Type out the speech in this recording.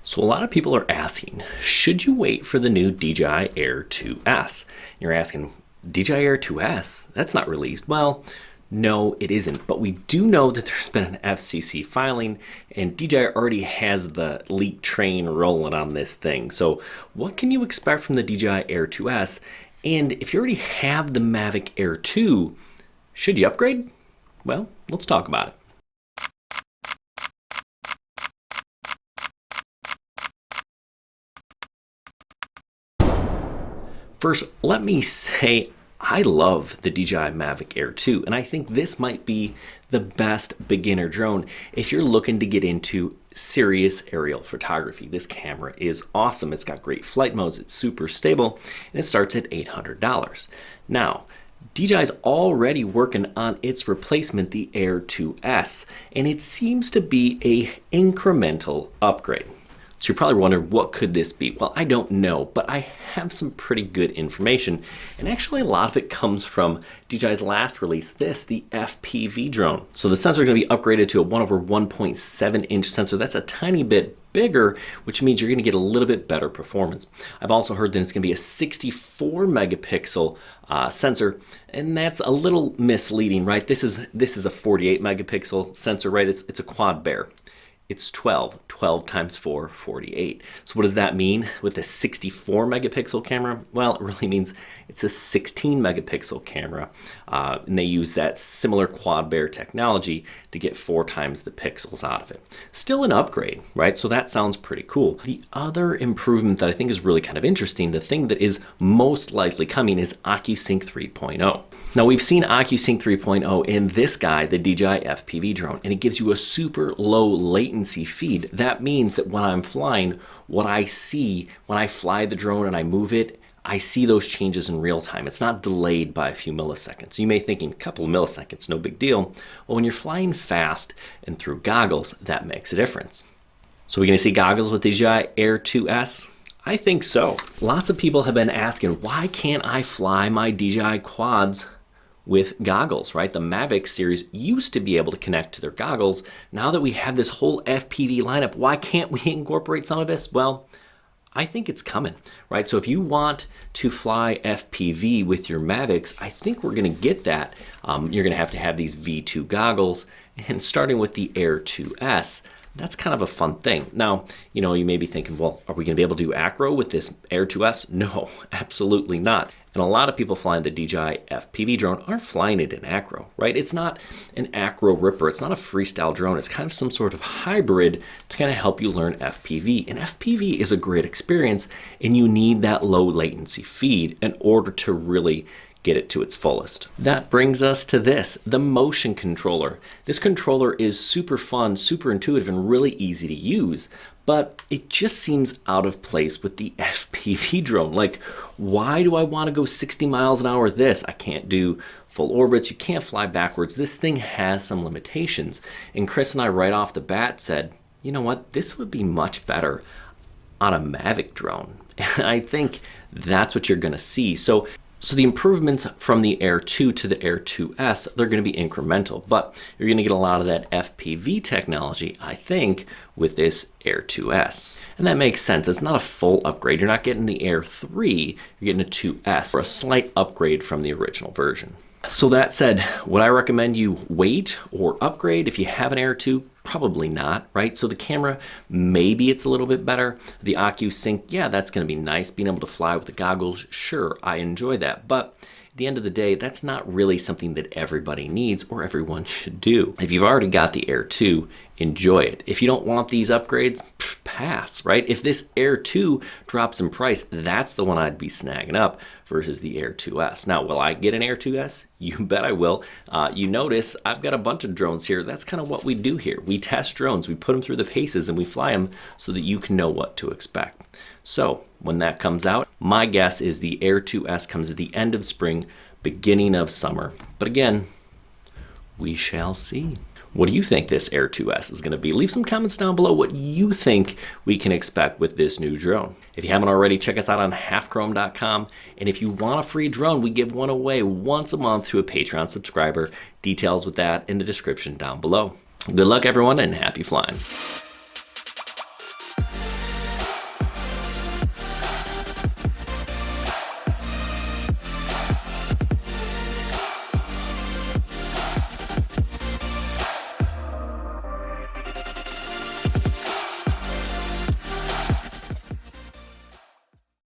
So a lot of people are asking, should you wait for the new DJI Air 2S? You're asking, DJI Air 2S? That's not released. Well, no, it isn't. But we do know that there's been an FCC filing, and DJI already has the leak train rolling on this thing. So what can you expect from the DJI Air 2S? And if you already have the Mavic Air 2, should you upgrade? Well, let's talk about it. First, let me say I love the DJI Mavic Air 2, and I think this might be the best beginner drone if you're looking to get into serious aerial photography. This camera is awesome. It's got great flight modes, it's super stable, and it starts at $800. Now, DJI's already working on its replacement, the Air 2S, and it seems to be a incremental upgrade. So you're probably wondering, what could this be? Well, I don't know, but I have some pretty good information. And actually, a lot of it comes from DJI's last release, the FPV drone. So the sensor is going to be upgraded to a 1/1.7-inch sensor. That's a tiny bit bigger, which means you're going to get a little bit better performance. I've also heard that it's going to be a 64 megapixel sensor, and that's a little misleading, right? This is a 48 megapixel sensor, right? It's a quad bear. It's 12 times 4, 48. So what does that mean with the 64 megapixel camera? Well, it really means it's a 16 megapixel camera. And they use that similar quad bear technology to get 4 times the pixels out of it. Still an upgrade, right? So that sounds pretty cool. The other improvement that I think is really kind of interesting, the thing that is most likely coming, is OcuSync 3.0. Now, we've seen OcuSync 3.0 in this guy, the DJI FPV drone, and it gives you a super low latency feed. That means that when I'm flying, what I see when I fly the drone and I move it, I see those changes in real time. It's not delayed by a few milliseconds. You may think a couple of milliseconds, no big deal. Well, when you're flying fast and through goggles, that makes a difference. So we're gonna see goggles with DJI Air 2S? I think so. Lots of people have been asking, why can't I fly my DJI quads with goggles, right? The Mavic series used to be able to connect to their goggles. Now that we have this whole FPV lineup, why can't we incorporate some of this? Well, I think it's coming, right? So if you want to fly FPV with your Mavics, I think we're gonna get that. You're gonna have to have these V2 goggles, and starting with the Air 2S, that's kind of a fun thing. Now, you may be thinking, well, are we gonna be able to do acro with this Air 2S? No, absolutely not. And a lot of people flying the DJI FPV drone aren't flying it in acro, right? It's not an acro ripper. It's not a freestyle drone. It's kind of some sort of hybrid to kind of help you learn FPV. And FPV is a great experience, and you need that low latency feed in order to really get it to its fullest. That brings us to this, the motion controller. This controller is super fun, super intuitive, and really easy to use, but it just seems out of place with the FPV drone. Like, why do I want to go 60 miles an hour with this? I can't do full orbits, you can't fly backwards. This thing has some limitations. And Chris and I right off the bat said, you know what, this would be much better on a Mavic drone. And I think that's what you're gonna see. So the improvements from the Air 2 to the Air 2S, they're going to be incremental, but you're going to get a lot of that FPV technology, I think, with this Air 2S. And that makes sense. It's not a full upgrade. You're not getting the Air 3, you're getting a 2S, or a slight upgrade from the original version. So that said, would I recommend you wait or upgrade if you have an Air 2? Probably not, right? So the camera, maybe it's a little bit better. The OcuSync, yeah, that's gonna be nice. Being able to fly with the goggles, sure, I enjoy that. But at the end of the day, that's not really something that everybody needs or everyone should do. If you've already got the Air 2, enjoy it. If you don't want these upgrades, pass, right? If this Air 2 drops in price, that's the one I'd be snagging up versus the Air 2S. Now, will I get an Air 2S? You bet I will. You notice I've got a bunch of drones here. That's kind of what we do here. We test drones, we put them through the paces, and we fly them so that you can know what to expect. So when that comes out, my guess is the Air 2S comes at the end of spring, beginning of summer. But again, we shall see. What do you think this Air 2S is going to be? Leave some comments down below what you think we can expect with this new drone. If you haven't already, check us out on halfchrome.com. And if you want a free drone, we give one away once a month to a Patreon subscriber. Details with that in the description down below. Good luck, everyone, and happy flying.